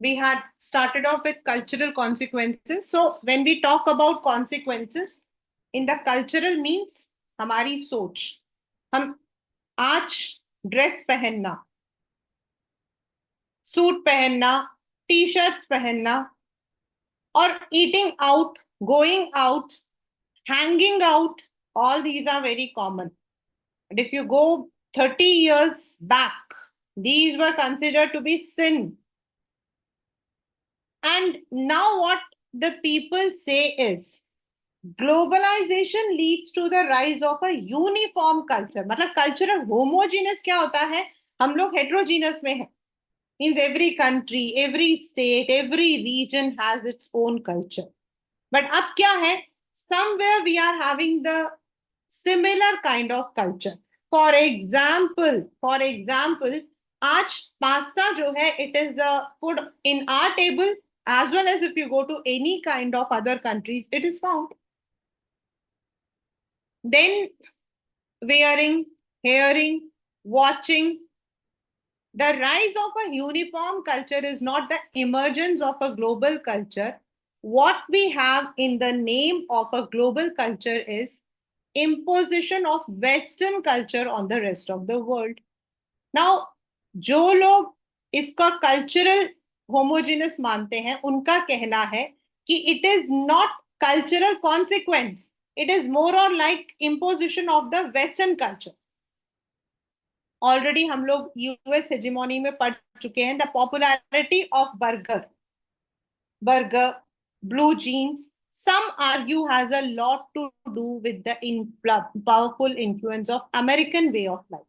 We had started off with cultural consequences. So when we talk about consequences in the cultural means हमारी सोच, हम आज dress पहनना, suit पहनना, T shirts पहनना और eating out, going out, hanging out, all these are very common. But if you go 30 years back, these were considered to be sin. And now what the people say is globalization leads to the rise of a uniform culture. मतलब cultural homogeneous क्या होता है? हम लोग heterogeneous में हैं. Means every country, every state, every region has its own culture. But अब क्या है? Somewhere we are having the similar kind of culture. For example, आज pasta जो है, it is a food in our table as well as if you go to any kind of other countries, it is found. Then wearing, hearing, watching. The rise of a uniform culture is not the emergence of a global culture. What we have in the name of a global culture is imposition of Western culture on the rest of the world. Now, जो लोग इसका cultural homogeneous मानते हैं, उनका कहना है कि it is not cultural consequence, it is more और like imposition of the western culture. Already हम लोग यूएस हेजिमोनी में पढ़ चुके हैं the popularity of burger, blue jeans. Some argue has a lot to do with the powerful influence of American way of life.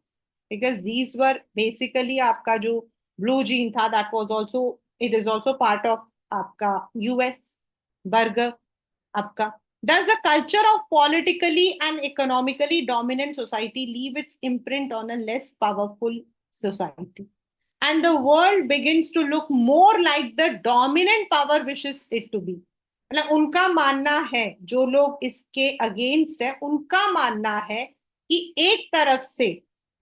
Because these were basically आपका जो blue jean था, that was also, it is also part of आपका US burger आपका. Does the culture of politically and economically dominant society leave its imprint on a less powerful society? And the world begins to look more like the dominant power wishes it to be. मतलब उनका मानना है, जो लोग इसके against है, उनका मानना है कि एक तरफ से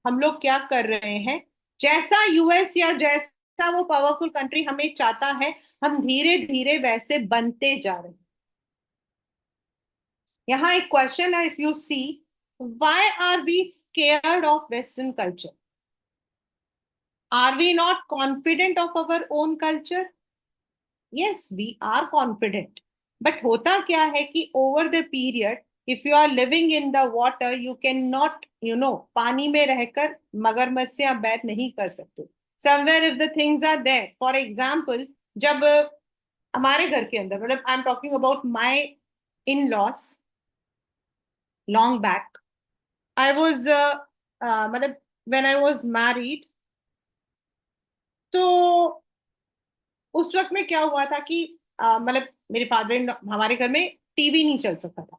हम लोग क्या कर रहे हैं, जैसा यूएस या जैसा वो पावरफुल कंट्री हमें चाहता है, हम धीरे धीरे वैसे बनते जा रहे हैं. यहाँ एक क्वेश्चन है, if you see, why are we scared of western culture? Are we not confident of our own culture? Yes, we are confident. But होता क्या है कि over the period, if you are living in the water, you cannot, पानी में रहकर मगरमच्छ से आप बैर नहीं कर सकते. Somewhere if the things are there, for example, जब हमारे घर के अंदर, मतलब I am talking about my in-laws long back, I was मतलब when I was married, तो उस वक्त में क्या हुआ था कि मतलब मेरे फादर, हमारे घर में टीवी नहीं चल सकता था.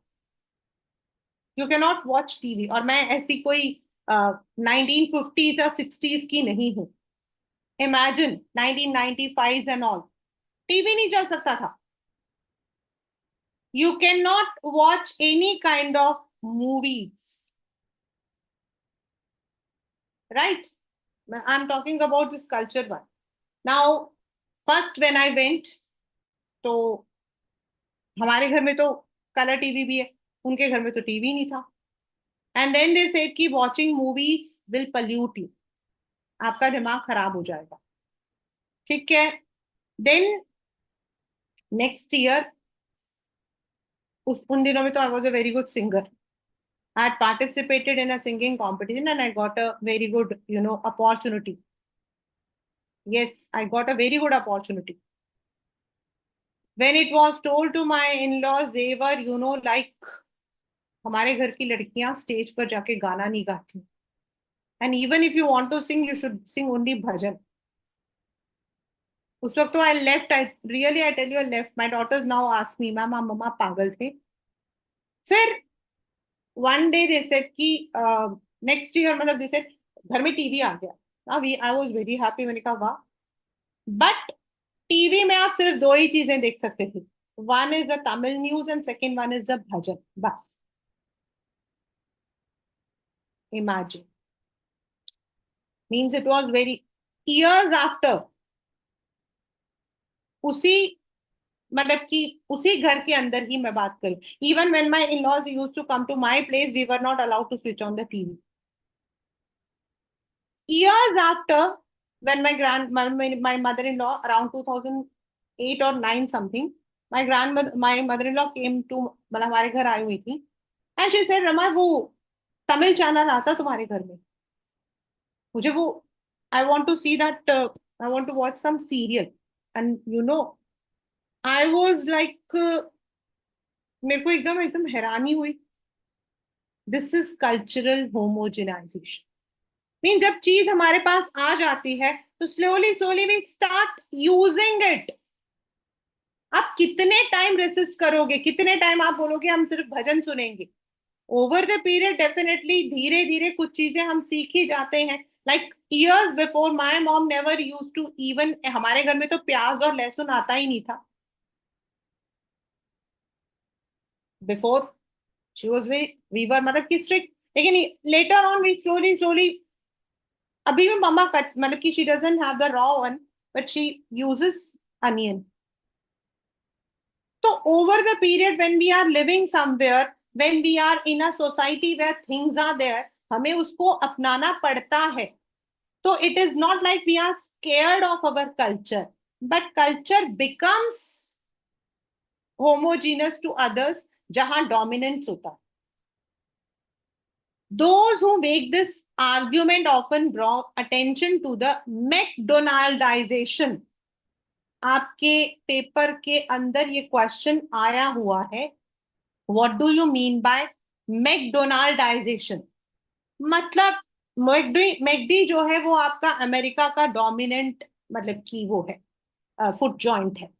You can not watch TV. और मैं ऐसी कोई 1950s या 60s की नहीं हूं. इमेजिन 1995 एंड ऑल, टीवी नहीं चल सकता था. You can not watch any kind of movies, right? I am talking about this culture one. Now first when I went, तो हमारे घर में तो कलर टीवी भी है, उनके घर में तो टीवी नहीं था. एंड देन दे सेड कि watching movies will pollute you, आपका दिमाग खराब हो जाएगा. ठीक है. देन नेक्स्ट ईयर, उन दिनों में तो I was a very good singer. I had participated in a singing competition and I got a very good, opportunity. Yes, I got a very good opportunity. When it was told to my in-laws, they were, like, हमारे घर की लड़कियां stage पर जाके गाना नहीं गाती. And even if you want to sing, you should sing only bhajan. उस वक्त तो I left, I tell you, I left. My daughters now ask me, mama, मम्मा पागल थे. फिर one day they said कि next year, मतलब they said घर में टीवी आ गया. I was very happy. मैंने कहा वाह. बट टीवी में आप सिर्फ दो ही चीजें देख सकते थे. One is the Tamil news and second one is the bhajan, बस. Imagine. Means it was very years after. उसी मतलब कि उसी घर के अंदर ही मैं बात करूं. Even when my in-laws used to come to my place, we were not allowed to switch on the TV. Years after, when my mother-in-law, around 2008 or 9 something, my mother-in-law came to, मतलब हमारे घर आई हुई थी, and she said, Rama वो Tamil channel आता तुम्हारे घर में, मुझे वो, I want to see that, I want to watch some serial. And I was like, मेरे को एकदम एकदम हैरानी हुई. This is cultural homogenization. Mean जब चीज हमारे पास आ जाती है तो slowly slowly we start using it. आप कितने टाइम रेसिस्ट करोगे, कितने टाइम आप बोलोगे हम सिर्फ भजन सुनेंगे? ओवर द पीरियड डेफिनेटली धीरे धीरे कुछ चीजें हम सीख ही जाते हैं. Like years before my mom never use to even, हमारे घर में तो प्याज और लहसुन आता ही नहीं था. Before she was very, we were मतलब कि स्ट्रिक्ट. लेकिन later on we slowly slowly, अभी भी मम्मा मतलब कि she doesn't have the raw one but she uses onion. तो over the period when we are living somewhere, when we are in a society where things are there, हमें उसको अपनाना पड़ता है. तो it is not like we are scared of our culture, but culture becomes homogeneous to others जहां dominance होता है. Those who make this argument often draw attention to the McDonaldization. आपके पेपर के अंदर ये क्वेश्चन आया हुआ है, what do you mean by McDonaldization? मतलब मैकडी जो है वो आपका अमेरिका का डोमिनेंट मतलब की वो है, फूड जॉइंट है.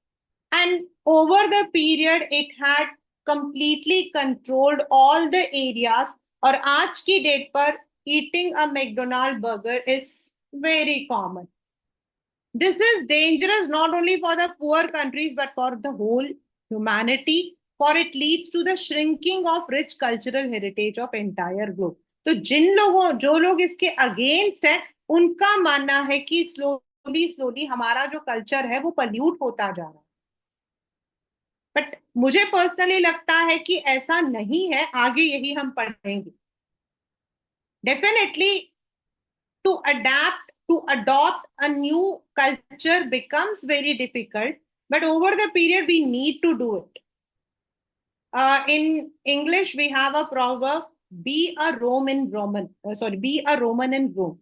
And over the period it had completely controlled all the areas. और आज की डेट पर eating a McDonald burger is very common. This is dangerous not only for the poor countries but for the whole humanity, for it leads to the shrinking of rich cultural heritage of entire globe. तो जो लोग इसके against है, उनका मानना है कि slowly slowly हमारा जो कल्चर है वो पल्यूट होता जा रहा है. बट मुझे पर्सनली लगता है कि ऐसा नहीं है. आगे यही हम पढ़ेंगे. Definitely to adopt a new culture becomes very difficult, but over the period we need to do it. In English we have a proverb, be a Roman in Rome.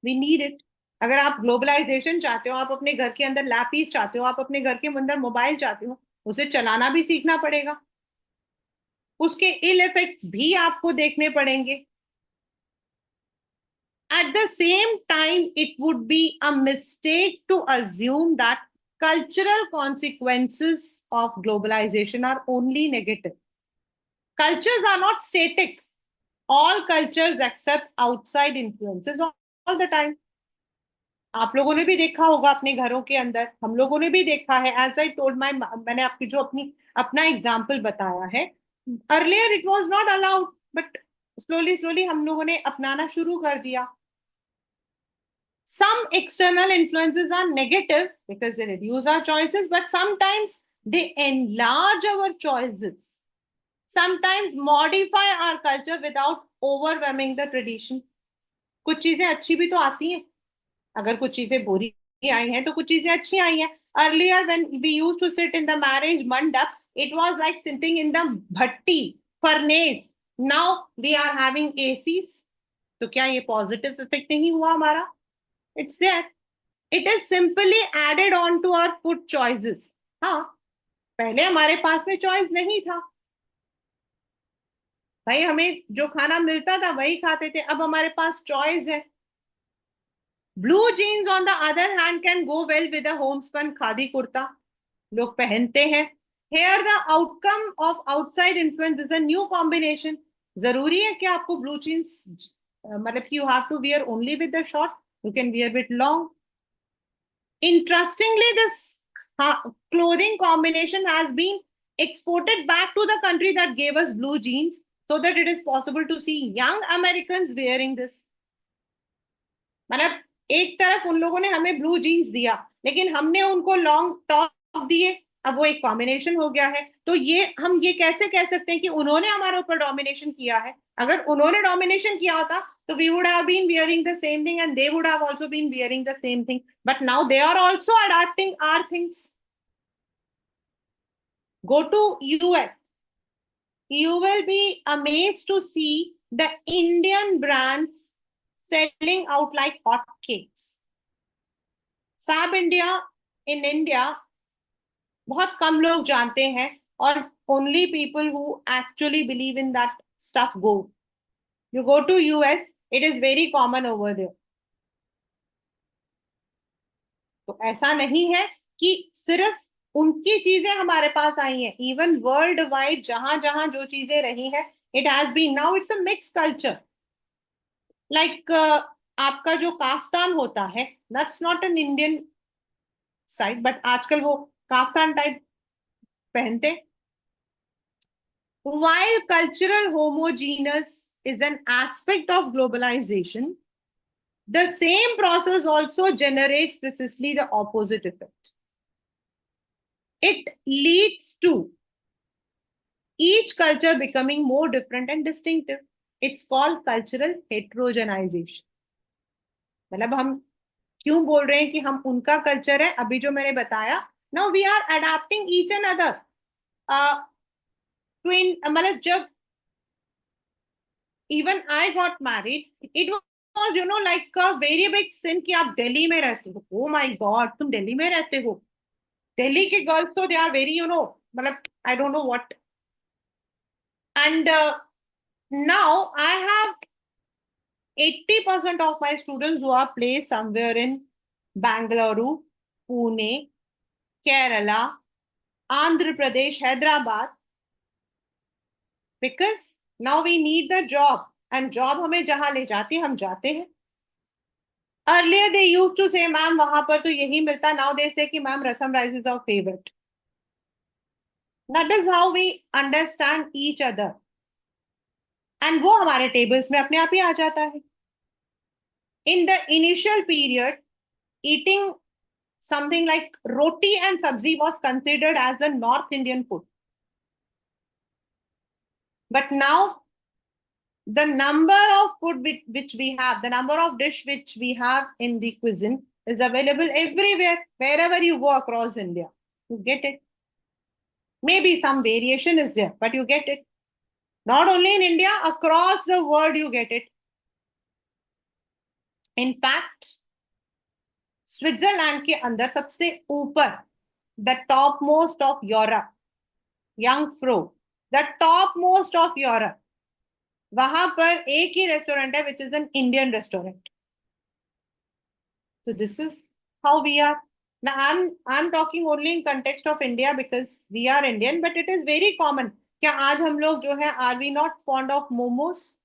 We need it. अगर आप globalisation चाहते हो, आप अपने घर के अंदर लैपीस चाहते हो, आप अपने घर के अंदर मोबाइल चाहते हो, उसे चलाना भी सीखना पड़ेगा. उसके इल इफेक्ट्स भी आपको देखने पड़ेंगे. At the same time, it would be a mistake to assume that cultural consequences of globalization are only negative. Cultures are not static. All cultures accept outside influences all the time. आप लोगों ने भी देखा होगा अपने घरों के अंदर, हम लोगों ने भी देखा है. एज आई टोल्ड मैंने आपकी जो अपना एग्जाम्पल बताया है, earlier it was not allowed, but slowly slowly हम लोगों ने अपनाना शुरू कर दिया. Some external influences are negative because they reduce our choices, but sometimes they enlarge our choices. Sometimes modify our culture without overwhelming the tradition. कुछ चीजें अच्छी भी तो आती हैं. अगर कुछ चीजें बुरी आई हैं तो कुछ चीजें अच्छी आई हैं. Earlier when we used to sit in the marriage mandap, it was like sitting in the bhatti, furnace. Now we are having ACs. तो क्या ये पॉजिटिव इफेक्ट नहीं हुआ हमारा? It's there. It is simply added on to our food choices. हाँ, पहले हमारे पास में चॉइस नहीं था भाई, हमें जो खाना मिलता था वही खाते थे. अब हमारे पास चॉइस है. Blue jeans on the other hand can go well with a homespun khadi kurta. लोग पहनते हैं. Here the outcome of outside influence is a new combination. जरूरी है कि आपको ब्लू जीन्स मतलब कि you have to wear only with the short. You can wear with long. Interestingly, this clothing combination has been exported back to the country that gave us blue jeans. so that it is possible to see young Americans wearing this. मतलब एक तरफ उन लोगों ने हमें blue jeans दिया, लेकिन हमने उनको लॉन्ग टॉप दिए, अब वो एक कॉम्बिनेशन हो गया है। तो ये हम ये कैसे कह सकते हैं कि उन्होंने हमारे ऊपर डोमिनेशन किया है? अगर उन्होंने डोमिनेशन किया होता तो we would have been wearing the same thing and they would have also been wearing the same thing, but now they are also adopting our things. Go to US. You will be amazed to see the Indian brands selling out like hotcakes. Fabindia in India बहुत कम लोग जानते हैं, और only people who actually believe in that stuff go. You go to US, it is very common over there. तो ऐसा नहीं है कि सिर्फ उनकी चीजें हमारे पास आई हैं, इवन वर्ल्ड वाइड जहां जहां जो चीजें रही है, it has been, now it's a mix culture. Like आपका जो काफ्तान होता है, that's not an Indian side, but आजकल वो काफ्तान टाइप पहनते। While cultural homogeneous is an aspect of globalization, the same process also generates precisely the opposite effect. It leads to each culture becoming more different and distinctive. It's called cultural heterogenization. मतलब हम क्यों बोल रहे हैं कि हम उनका culture है, अभी जो मैंने बताया, now we are adapting each and other. Twin मतलब जब even I got married, it was, like a very big sin कि आप दिल्ली में रहते हो। Oh my God, तुम दिल्ली में रहते हो? दिल्ली के गर्ल्स तो they are very, मतलब I don't know what. And now I have 80% of my students who are placed somewhere in Bangalore, Pune, Kerala, Andhra Pradesh, Hyderabad, because now we need the job, and job हमें जहां ले जाती है हम जाते हैं। Earlier they used to say, ma'am वहां पर तो यही मिलता, now they say कि ma'am rasam rice is our favorite. That is how we understand each other. And वो हमारे टेबल्स में अपने आप ही आ जाता है। In the initial period, eating something like roti and sabzi was considered as a North Indian food. But now the number of food which we have, the number of dish which we have in the cuisine is available everywhere, wherever you go across India. You get it. Maybe some variation is there, but you get it. Not only in India, across the world you get it. In fact, Switzerland के अंदर सबसे ऊपर, the top most of Europe, young fro, the top most of Europe, वहां पर एक ही restaurant है which is an Indian restaurant. So this is how we are. Now I'm talking only in context of India because we are Indian, but it is very common. क्या आज हम लोग जो है, are we not fond of momos?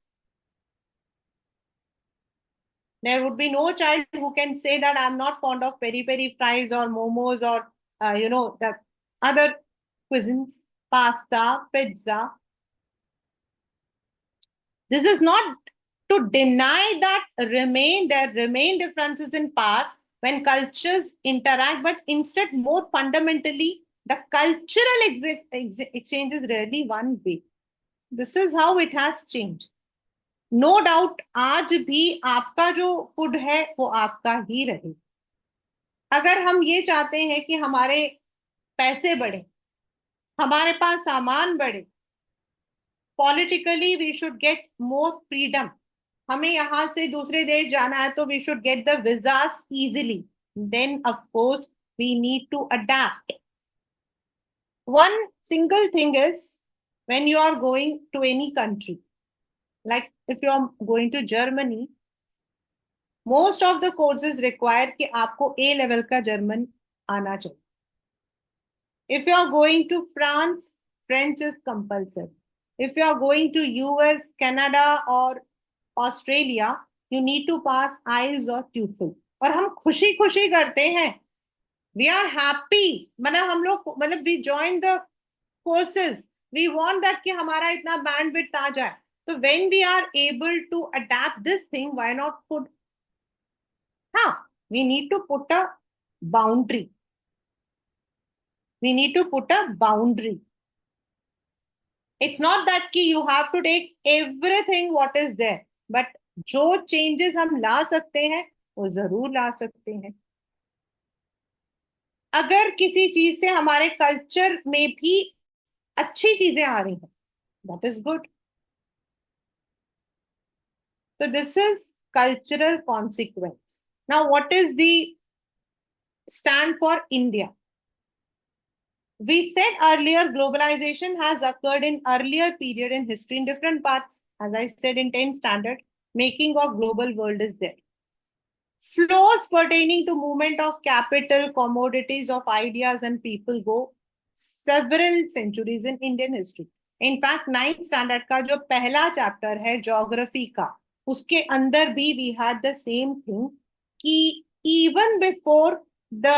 There would be no child who can say that I'm not fond of peri peri fries or momos or the other cuisines, pasta, pizza. This is not to deny that there remain differences in power when cultures interact, but instead more fundamentally the cultural exchange is rarely one way. This is how it has changed. No doubt आज भी आपका जो food है वो आपका ही रहे। अगर हम ये चाहते हैं कि हमारे पैसे बढ़े, हमारे पास सामान बढ़े, politically we should get more freedom. हमें यहां से दूसरे देश जाना है तो we should get the visas easily, then of course we need to adapt. One single thing is, when you are going to any country, like if you are going to Germany, most of the courses require कि आपको A level का German आना चाहिए। If you are going to France, French is compulsory. If you are going to US, Canada or Australia, you need to pass IELTS or TOEFL. और हम खुशी खुशी करते हैं, we are happy, मतलब हम लोग, मतलब we join the courses we want that कि हमारा इतना बैंडविड्थ आ जाए. तो when we are able to adapt this thing, why not food? हाँ, we need to put a boundary. We need to put a boundary. It's not that कि you have to take everything what is there, but जो changes हम ला सकते हैं वो जरूर ला सकते हैं. अगर किसी चीज से हमारे कल्चर में भी अच्छी चीजें आ रही हैं, that is good. So this is cultural consequence. Now, what is the stand for India? We said earlier, globalization has occurred in earlier period in history in different parts. As I said in 10th standard, making of global world is there. Flows pertaining to movement of capital, commodities, of ideas and people go several centuries in Indian history. In fact, 9th standard का जो पहला chapter है geography का, उसके अंदर भी we had the same thing कि even before the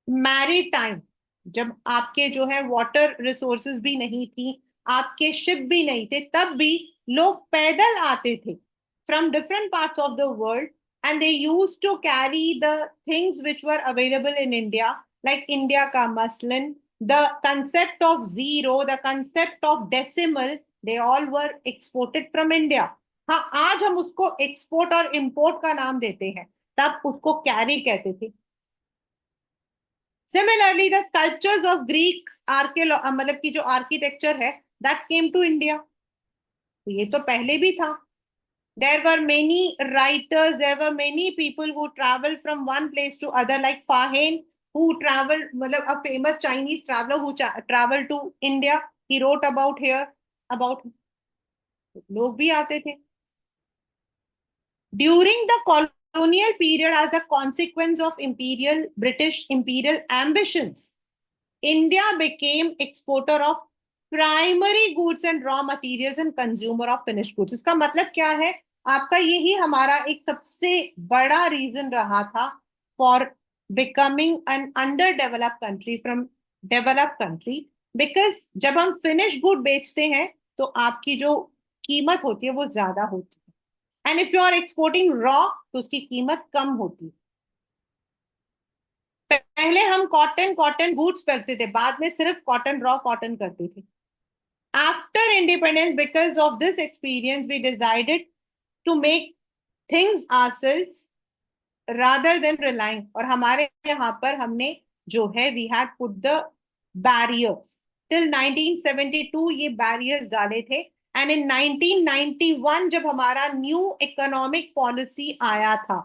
maritime, जब आपके जो है वाटर रिसोर्सेज भी नहीं थी, आपके शिप भी नहीं थे, तब भी लोग पैदल आते थे from different parts of the world, and they used to carry the things which were available in India, like India का muslin, the concept of zero, the concept of decimal, they all were exported from India. हाँ, आज हम उसको export और import का नाम देते हैं, तब उसको कैरी कहते थे. Similarly, the sculptures of Greek मतलब की जो आर्किटेक्चर है, that came to India. ये तो पहले भी था. There were many writers, there were many people who traveled from one place to other, like Fahen, who traveled, मतलब a famous Chinese traveler who traveled to India. He wrote about here, about लोग भी आते थे. During the colonial period, as a consequence of British imperial ambitions, India became exporter of primary goods and raw materials and consumer of finished goods. इसका मतलब क्या है? आपका यही हमारा एक सबसे बड़ा रीजन रहा था for becoming an under developed country from developed country. Because जब हम फिनिश गुड बेचते हैं तो आपकी जो कीमत होती है वो ज्यादा होती है, and if you are exporting raw तो उसकी कीमत कम होती है. पहले हम कॉटन कॉटन गुड्स करते थे, बाद में सिर्फ कॉटन रॉ कॉटन करते थे. After independence, because of this experience, we decided to make things ourselves rather than relying. और हमारे यहाँ पर हमने जो है we had put the barriers till 1972, ये बैरियर्स डाले थे. एंड इन 1991 जब हमारा न्यू इकोनॉमिक पॉलिसी आया था,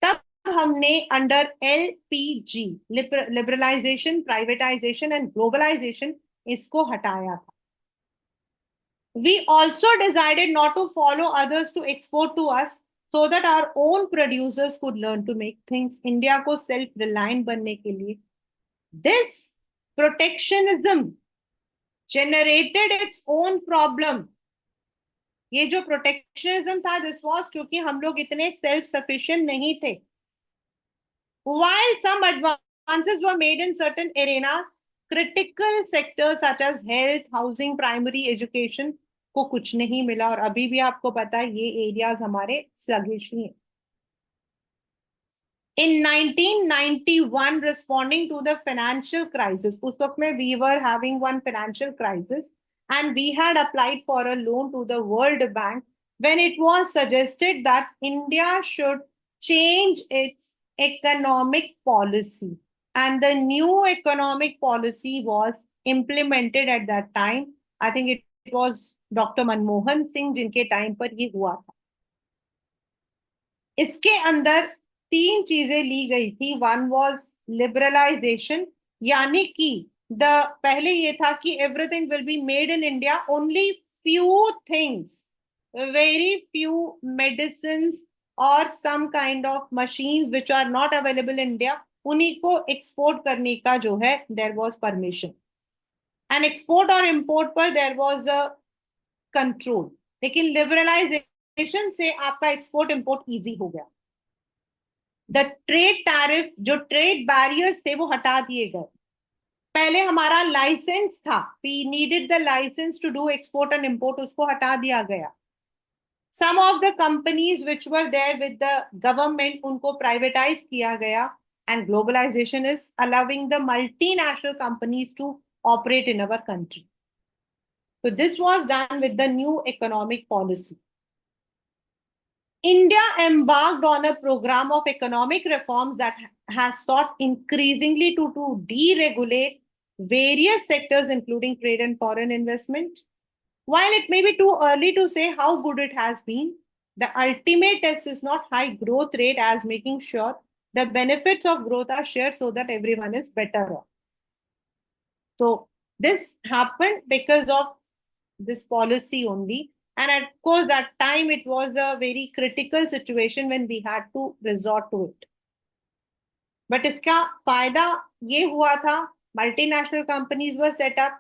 तब हमने under LPG, liberalisation, privatisation and globalisation, इसको हटाया था. We also decided not to follow others to export to us, so that our own producers could learn to make things. India को self reliant बनने के लिए this protectionism generated its own problem. ये जो protectionism था, this was क्योंकि हम लोग इतने self sufficient नहीं थे. While some advances were made in certain arenas, critical sectors such as health, housing, primary education को कुछ नहीं मिला. और अभी भी आपको पता है ये एरियाज हमारे sluggish ही हैं. In 1991, responding to the financial crisis, उस वक्त में we were having one financial crisis, and we had applied for a loan to the World Bank, when it was suggested that India should change its economic policy, and the new economic policy was implemented at that time. I think it was Dr. Manmohan Singh जिनके time पर ये हुआ था. इसके अंदर तीन चीजें ली गई थी. वन वाज लिबरलाइजेशन, यानी कि द पहले ये था कि everything will be made in India, only few things, very few medicine और some kind of machines which are not available in India, उन्हीं को एक्सपोर्ट करने का जो है there was permission. And export और इंपोर्ट पर देयर वाज अ कंट्रोल. लेकिन लिबरलाइजेशन से आपका एक्सपोर्ट इंपोर्ट इजी हो गया. द ट्रेड टैरिफ, जो ट्रेड बैरियर्स थे वो हटा दिए गए. पहले हमारा लाइसेंस था, we needed the license to do export and import, उसको हटा दिया गया. Some of the companies which were there with the government उनको प्राइवेटाइज किया गया. And globalization is allowing the multinational companies to operate in our country. So this was done with the new economic policy. India embarked on a program of economic reforms that has sought increasingly to deregulate various sectors, including trade and foreign investment. While it may be too early to say how good it has been, the ultimate test is not high growth rate as making sure the benefits of growth are shared so that everyone is better off. So this happened because of this policy only. And of course, that time it was a very critical situation when we had to resort to it. But इसका फायदा ये हुआ था, multinational companies were set up.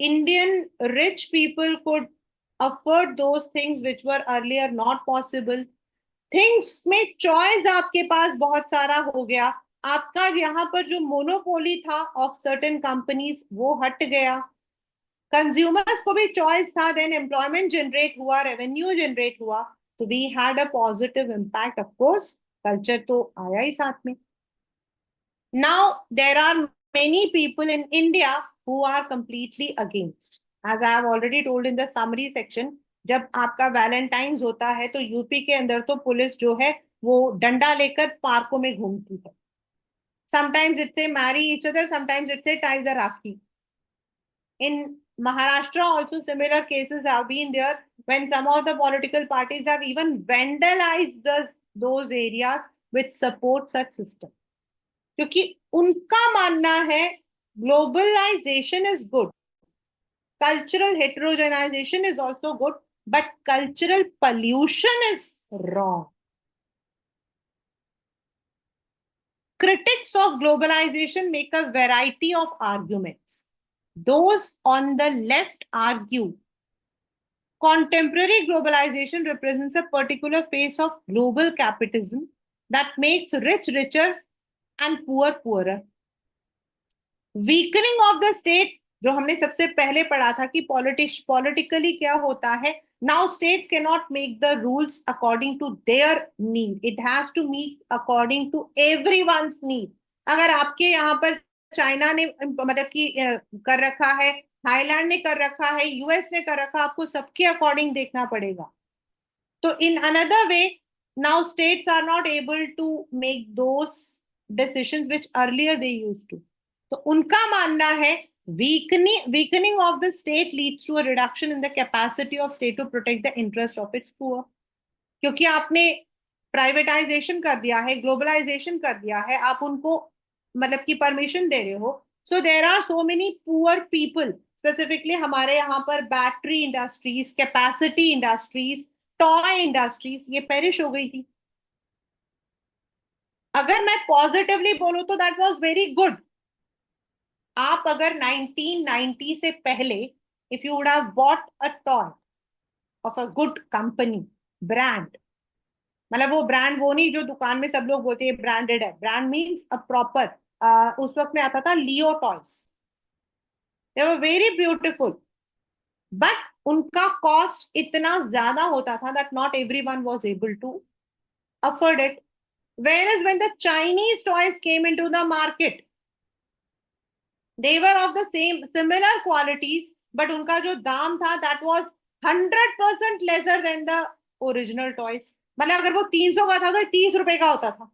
Indian rich people could afford those things which were earlier not possible. Things में choice आपके पास बहुत सारा हो गया. आपका यहाँ पर जो मोनोपोली था of certain companies वो हट गया. कंज्यूमर्स को भी चॉइस था, देन एम्प्लॉयमेंट जनरेट हुआ, रेवेन्यू जनरेट हुआ. तो we had a positive impact. Of course culture तो आया ही साथ में. Now there are many people in India who are completely against. As I have already told in the summary section, जब आपका वैलेंटाइंस होता है तो यूपी के अंदर तो पुलिस जो है वो डंडा लेकर पार्कों में घूमती है. Sometimes it's a marry each other, sometimes it's a tie the rakhi. In Maharashtra, also similar cases have been there when some of the political parties have even vandalized those areas which support such system. क्योंकि उनका मानना है globalization is good, cultural heterogenization is also good, but cultural pollution is wrong. Critics of globalization make a variety of arguments. Those on the left argue contemporary globalization represents a particular phase of global capitalism that makes rich richer and poor poorer. Weakening of the state, जो हमने सबसे पहले पढ़ा था कि politically क्या होता है. Now states cannot make the rules according to their need. It has to meet according to everyone's need. अगर आपके यहाँ पर चाइना ने मतलब कि कर रखा है, थाईलैंड ने कर रखा है, यूएस ने कर रखा, आपको सबके अकॉर्डिंग देखना पड़ेगा. तो in another way now states are not able to make those decisions which earlier they used to. तो उनका मानना है weakening of the state leads to a reduction in the capacity of state to protect the interest of its poor. क्योंकि आपने privatisation कर दिया है, globalisation कर दिया है, आप उनको मतलब की परमिशन दे रहे हो. So there are so many poor people, specifically हमारे यहाँ पर battery industries, capacity industries, toy industries ये पेरिश हो गई थी. अगर मैं पॉजिटिवली बोलूं तो दैट वाज वेरी गुड. आप अगर 1990 से पहले if you would have bought a toy of a good company brand, मतलब वो ब्रांड वो नहीं जो दुकान में सब लोग बोलते हैं ब्रांडेड है, ब्रांड मीन्स अ प्रॉपर. उस वक्त में आता था Leo toys, they were very beautiful, but उनका कॉस्ट इतना ज्यादा होता था that not everyone was able to afford it. Whereas when the Chinese toys came into the market, they were of the same similar qualities, but उनका जो दाम था that was 100% lesser than the original toys. मतलब अगर वो 300 का था तो 30 रुपए का होता था.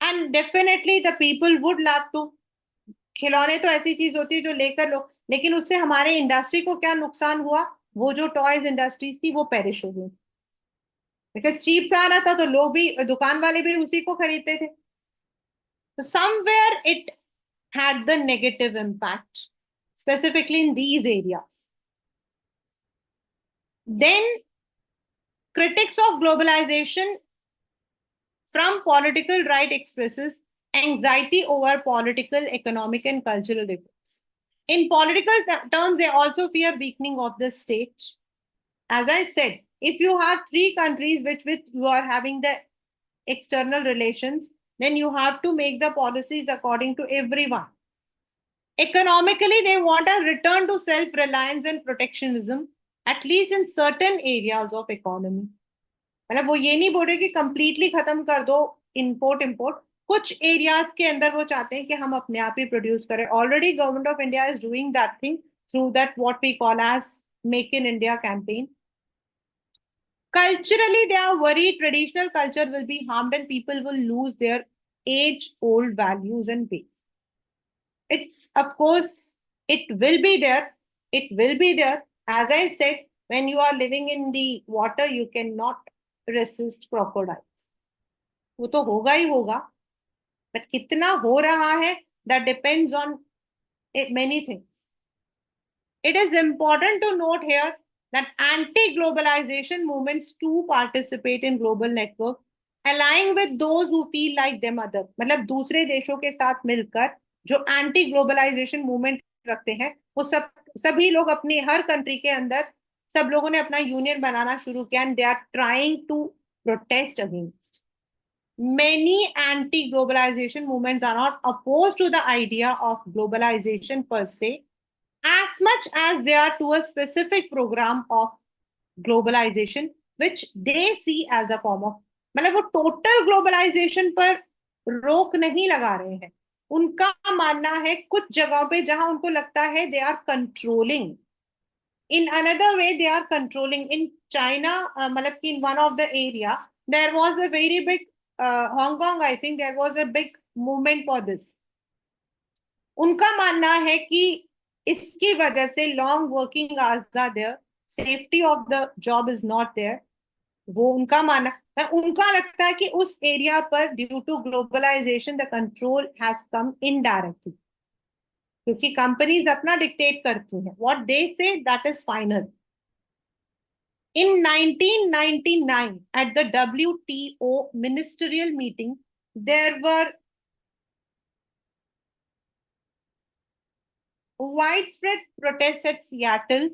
And definitely the people would love to. खिलौने तो ऐसी चीज होती है जो लेकर लो, लेकिन उससे हमारे इंडस्ट्री को क्या नुकसान हुआ, वो जो टॉयज इंडस्ट्रीज थी वो पेरिश हो गई. बिकॉज चीप से आ रहा था तो लोग भी, दुकान वाले भी उसी को खरीदते थे. तो somewhere it had the negative impact, specifically in these areas. Then, critics of globalization from political right expresses anxiety over political, economic, and cultural effects. In political terms, they also fear weakening of the state. As I said, if you have three countries which with you are having the external relations, then you have to make the policies according to everyone. Economically, they want a return to self-reliance and protectionism, at least in certain areas of economy. मतलब वो ये नहीं बोल रहे कि completely खत्म कर दो इंपोर्ट इंपोर्ट, कुछ एरियाज के अंदर वो चाहते हैं कि हम अपने आप ही प्रोड्यूस करें. Already government of India is doing that thing through that what we call as make in India campaign. Culturally, they are worried traditional culture will be harmed and people will lose their age old values and ways. It's, of course, it will be there. It will be there. As I said, when you are living in the water, you cannot resist crocodiles. वो तो होगा ही होगा, but कितना हो रहा है, that depends on many things. It is important to note here that anti-globalization movements too participate in global network, aligning with those who feel like them other. मतलब दूसरे देशों के साथ मिलकर जो एंटी ग्लोबलाइजेशन मूवमेंट रखते हैं, वो सभी लोग अपनी हर कंट्री के अंदर सब लोगों ने अपना यूनियन बनाना शुरू किया, and they are trying to protest against. Many anti-globalization movements are not opposed to the idea of globalization per se, as much as they are to a specific program of globalization, which they see as a form of, मतलब वो total globalisation पर रोक नहीं लगा रहे हैं. उनका मानना है कुछ जगहों पे जहां उनको लगता है they are controlling, in another way they are controlling. In China, मतलब कि in one of the area there was a very big Hong Kong, I think there was a big movement for this. उनका मानना है कि इसकी वजह से long working hours are there, safety of the job is not there. वो उनका मानना है. उनका लगता है कि उस एरिया पर due to globalisation the control has come indirectly, क्योंकि कंपनीज अपना डिक्टेट करती हैं. What they say that is final. In 1999, at the WTO ministerial meeting, there were widespread protests at Seattle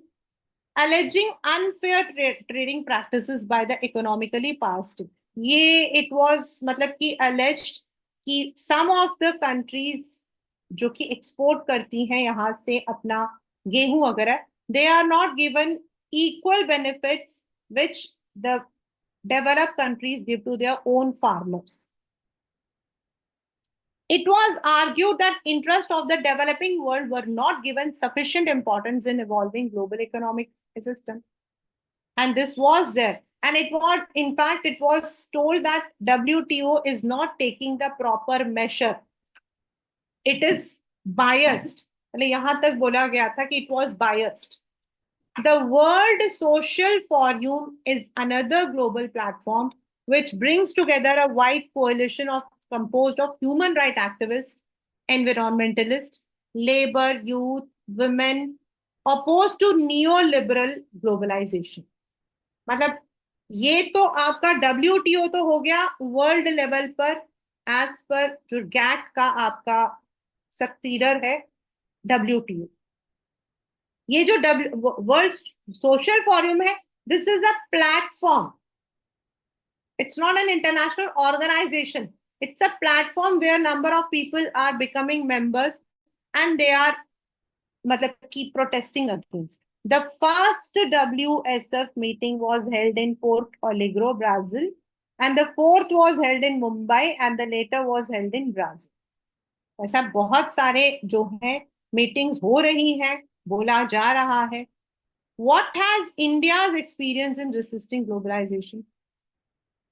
alleging unfair trading practices by the economically past. ये it was मतलब कि alleged कि some of the countries जो कि export करती हैं यहाँ से अपना गेहूं वगैरह, they are not given equal benefits which the developed countries give to their own farmers. It was argued that interests of the developing world were not given sufficient importance in evolving global economic system. And this was there. And it was, in fact, it was told that WTO is not taking the proper measure. It is biased. यहाँ तक बोला गया था कि it was biased. The World Social Forum is another global platform which brings together a wide coalition composed of human rights activists, environmentalists, labor, youth, women, opposed to neoliberal globalization. मतलब ये तो आपका WTO तो हो गया world level पर, as per जो gate का आपका सक्सीडर है WTO. ये जो वर्ल्ड सोशल फॉरम है, this is a platform. It's not an international organization. It's a platform where number of people are becoming members and they are मतलब keep protesting against. The first WSF meeting was held in Porto Alegre, Brazil, and the fourth was held in Mumbai and the later was held in Brazil. ऐसा बहुत सारे जो है meetings हो रही हैं, बोला जा रहा है. What has India's experience in resisting globalization?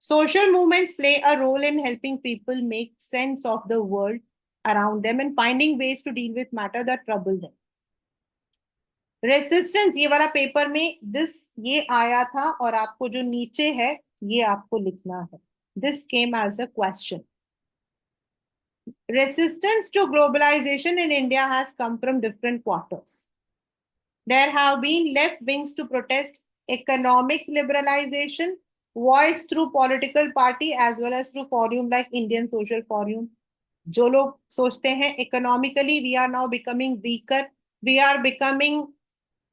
Social movements play a role in helping people make sense of the world around them and finding ways to deal with matter that trouble them. Resistance ये वाला paper में this ये आया था, और आपको जो नीचे है ये आपको लिखना है. This came as a question. Resistance to globalization in India has come from different quarters. There have been left wings to protest economic liberalization, voiced through political party as well as through forum like Indian Social Forum. जो लोग सोचते हैं economically we are now becoming weaker, we are becoming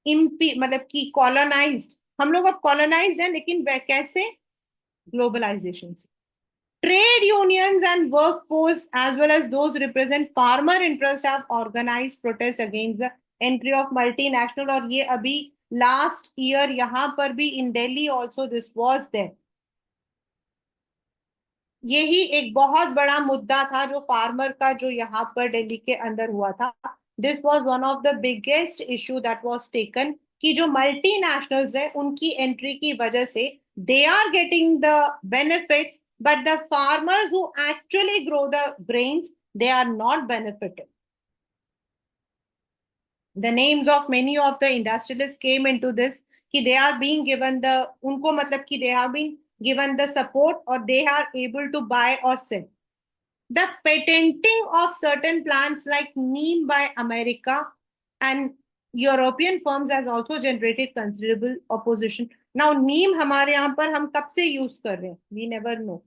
मतलब कि colonized. हम लोग अब colonized हैं, लेकिन कैसे? ग्लोबलाइजेशन से. Trade unions and workforce, as well as those represent farmer interest, have organized protest against the entry of multinational. और ये अभी last year यहाँ पर भी in Delhi also this was there. यही एक बहुत बड़ा मुद्दा था जो फार्मर का, जो यहाँ पर दिल्ली के अंदर हुआ था. This was one of the biggest issue that was taken, कि जो मल्टीनेशनल्स है उनकी एंट्री की वजह से they are getting the benefits, but the farmers who actually grow the grains, they are not benefited. The names of many of the industrialists came into this, कि they are being given the, उनको मतलब कि they have been given the support or they are able to buy or sell. The patenting of certain plants like neem by America and European firms has also generated considerable opposition. Now neem हमारे यहाँ पर हम कब से use कर रहे हैं, we never know,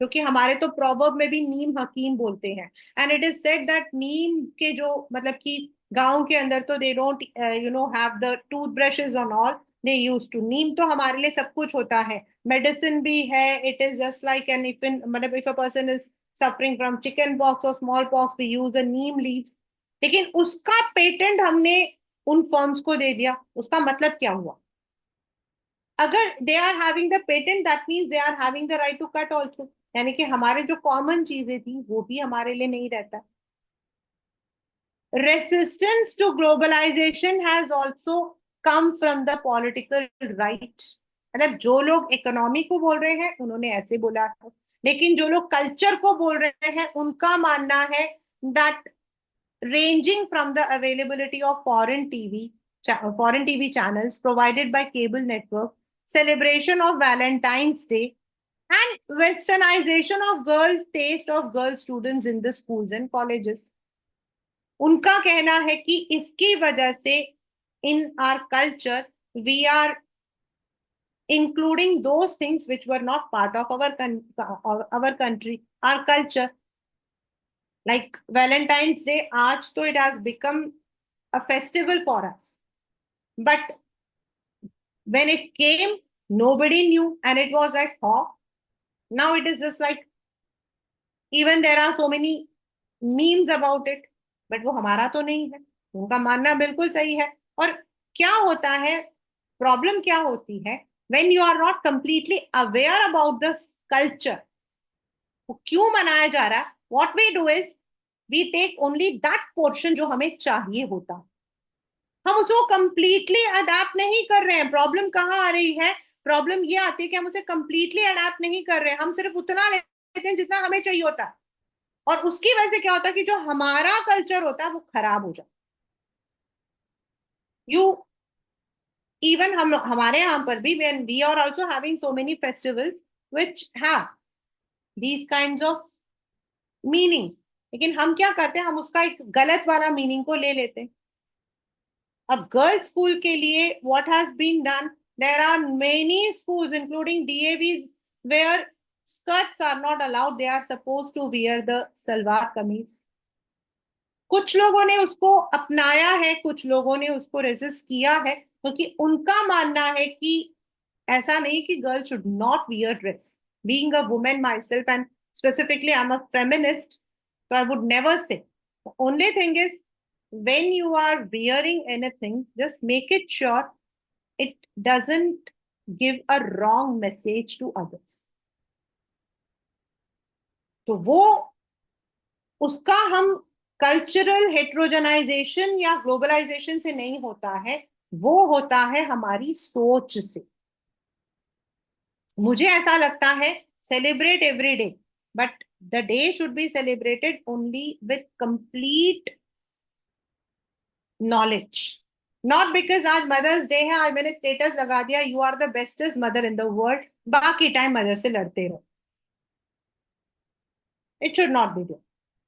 क्योंकि हमारे तो प्रोवर्ब में भी नीम हकीम बोलते हैं. And it is said that neem के जो मतलब कि गांव के अंदर तो they don't have the tooth brushes on all, they use to. नीम तो हमारे लिए सब कुछ होता है, मेडिसिन भी है. It is just like an, if in मतलब if a person is suffering from chicken pox और small pox, we use a neem leaves. लेकिन उसका पेटेंट हमने उन फर्म्स को दे दिया. उसका मतलब क्या हुआ? अगर they are having the patent, that means they are having the right to cut also. यानी कि हमारे जो कॉमन चीजें थी वो भी हमारे लिए नहीं रहता. Resistance to globalisation has also come from the political right. मतलब जो लोग इकोनॉमी को बोल रहे हैं उन्होंने ऐसे बोला है, लेकिन जो लोग कल्चर को बोल रहे हैं उनका मानना है that ranging from the availability of foreign TV channels provided by cable network, celebration of Valentine's Day, and westernization of girl taste of girl students in the schools and colleges. उनका कहना है कि इसकी वजह से in our culture we are including those things which were not part of our country, our culture. Like Valentine's Day, आज तो it has become a festival for us. But when it came, nobody knew, and it was like, oh, now it is just like, even there are so many memes about it, but वो हमारा तो नहीं है. उनका मानना बिल्कुल सही है. और क्या होता है, प्रॉब्लम क्या होती है, when you are not completely aware about the culture, वो क्यों मनाया जा रहा है, what we do is we take only that portion जो हमें चाहिए होता, हम उसको कंप्लीटली अडेप्ट नहीं कर रहे हैं. प्रॉब्लम कहाँ आ रही है? प्रॉब्लम ये आती है कि हम उसे कंप्लीटली अडेप्ट नहीं कर रहे हैं, हम सिर्फ उतना लेते हैं जितना हमें चाहिए होता है. और उसकी वजह से क्या होता है कि जो हमारा कल्चर होता है वो खराब हो जाता है. यू इवन हम हमारे यहाँ पर भी when we are also having so many festivals which have these kinds of meanings, लेकिन हम क्या करते हैं, हम उसका एक गलत वाला मीनिंग को ले लेते हैं. अब गर्ल्स स्कूल के लिए what has been done, there are many schools including DAVs where skirts are not allowed, they are supposed to wear the salwar kameez. कुछ लोगों ने उसको अपनाया है, कुछ लोगों ने उसको रेजिस्ट किया है, क्योंकि उनका मानना है कि ऐसा नहीं कि girl should not wear dress. Being a women my self and specifically I am a feminist, so I would never say. The only thing is, when you are wearing anything, just make it sure it doesn't give a wrong message to others. तो वो उसका हम cultural हेट्रोजनाइजेशन या globalisation से नहीं होता है, वो होता है हमारी सोच से. मुझे ऐसा लगता है celebrate every day, but the day should be celebrated only with complete knowledge. Not because आज मदर्स डे है, आज मैंने स्टेटस लगा दिया you are the bestest mother in the world, बाकी टाइम मदर से लड़ते रहो. It should not be there.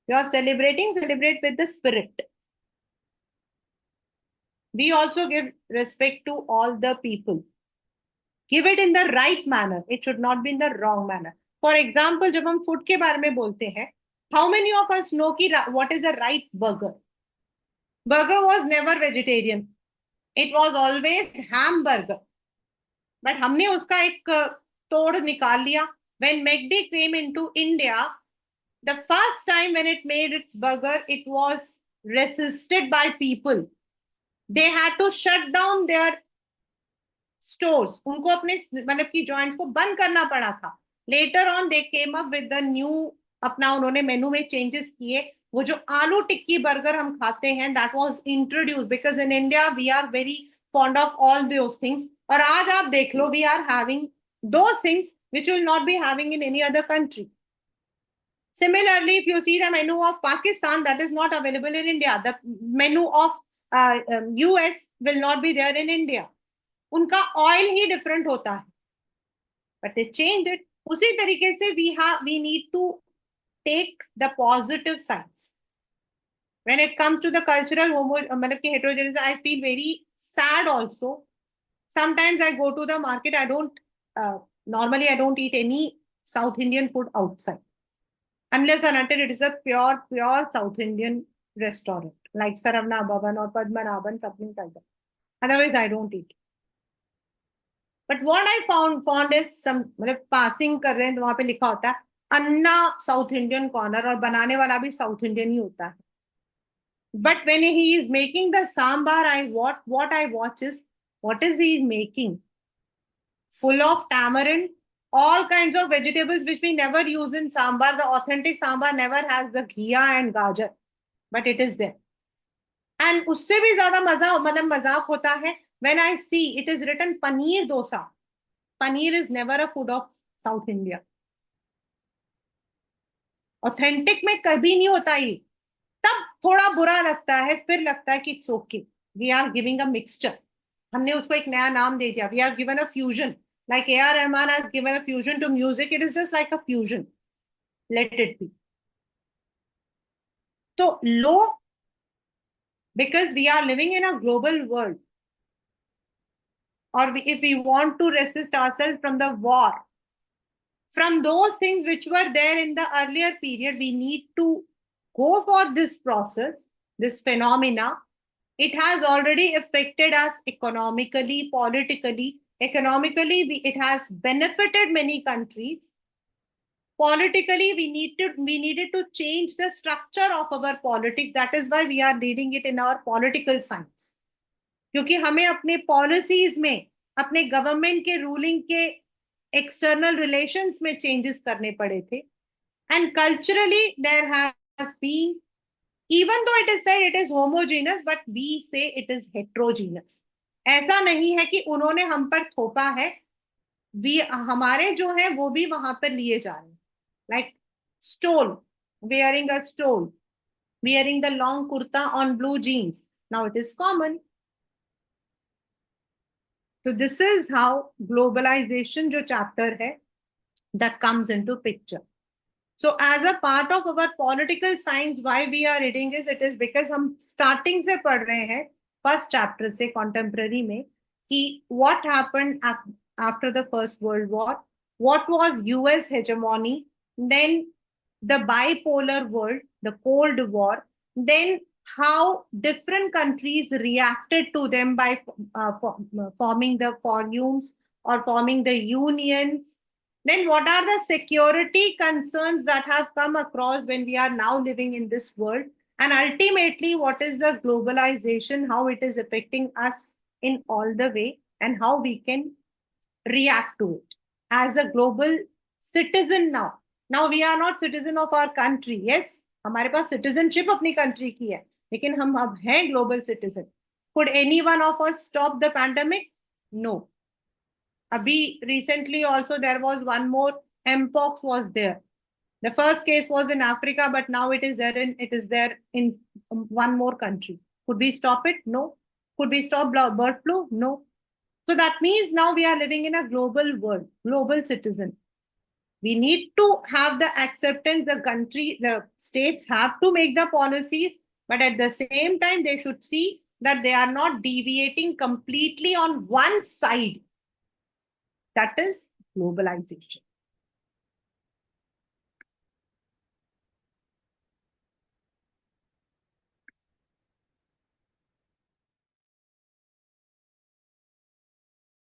You are celebrating, celebrate with the spirit. We also give respect to all the people. Give it in the right manner. It should not be in the wrong manner. For example, जब हम food के बारे में बोलते हैं, how many of us know कि what is the right burger? Burger was never vegetarian. It was always hamburger. But हमने उसका एक तोड़ निकाल लिया When McD came into India, the first time when it made its burger, it was resisted by people. They had to shut down their stores. उनको अपने मतलब की जॉइंट को बंद करना पड़ा था. Later on they came up with the new, अपना उन्होंने मेनू में चेंजेस किए. वो जो आलू टिक्की बर्गर हम खाते हैं, that was introduce because in India we are very fond of all those things. और आज आप देख लो, we are having those things which will not be having in any other country. Similarly, if you see the menu of Pakistan, that is not available in India. The menu of US will not be there in India. उनका oil ही different होता है, but they change it. उसी तरीके से we need to take the positive sides when it comes to the cultural मतलब की heterogeneity. I feel very sad also. Sometimes I go to the market. I don't normally I don't eat any South Indian food outside unless and until it is a pure South Indian restaurant like Saravana Bhavan or Padmanabhan, something like that. Otherwise I don't eat. But what I found is some मतलब passing कर रहे हैं तो वहां पे लिखा होता है अन्ना साउथ इंडियन कॉर्नर, और बनाने वाला भी साउथ इंडियन ही होता है. But when he is making the sambar, what I watch is what is he making? Full of tamarind, all kinds of vegetables which we never use in sambar. The authentic sambar never has the ghiya and gajar, but it is there. And उससे भी ज्यादा मजा मतलब मजाक होता है when I see it is written paneer dosa. Paneer is never a food of South India. Authentic में कभी नहीं होता ये. तब थोड़ा बुरा लगता है, फिर लगता है कि it's okay, we are giving a mixture. हमने उसको एक नया नाम दे दिया. We are given a fusion. Like A.R. Rahman has given a fusion to music, it is just like a fusion. Let it be. So low, because we are living in a global world, or if we want to resist ourselves from the war, from those things which were there in the earlier period, we need to go for this process, this phenomena. It has already affected us economically, politically. Economically, it has benefited many countries. Politically, we needed to change the structure of our politics. That is why we are reading it in our political science. क्योंकि हमें अपने policies में, अपने government के ruling के external relations में changes करने पड़े थे. And culturally there has been, even though it is said it is homogeneous, but we say it is heterogeneous. ऐसा नहीं है कि उन्होंने हम पर थोपा है, हमारे जो है वो भी वहां पर लिए जा रहे हैं. Like stole, wearing a stole, wearing the long kurta on blue jeans. Now it is common. So this is how globalization जो chapter है that comes into picture. So as a part of our political science, why we are reading is, it is because हम starting से पढ़ रहे हैं first chapter से contemporary में कि what happened after the First World War, what was US hegemony, then the bipolar world, the Cold War, then how different countries reacted to them by forming the volumes or forming the unions. Then what are the security concerns that have come across when we are now living in this world? And ultimately, what is the globalization, how it is affecting us in all the way, and how we can react to it as a global citizen now. Now we are not citizen of our country. Yes, हमारे पास citizenship अपनी country की है, लेकिन हम अब हैं global citizen. Could any one of us stop the pandemic? No. Abhi recently also there was one more mpox was there. The first case was in Africa, but now it is there in one more country. Could we stop it? No. Could we stop bird flu? No. So that means now we are living in a global world, global citizen. We need to have the acceptance, the states have to make the policies, but at the same time, they should see that they are not deviating completely on one side. That is globalization.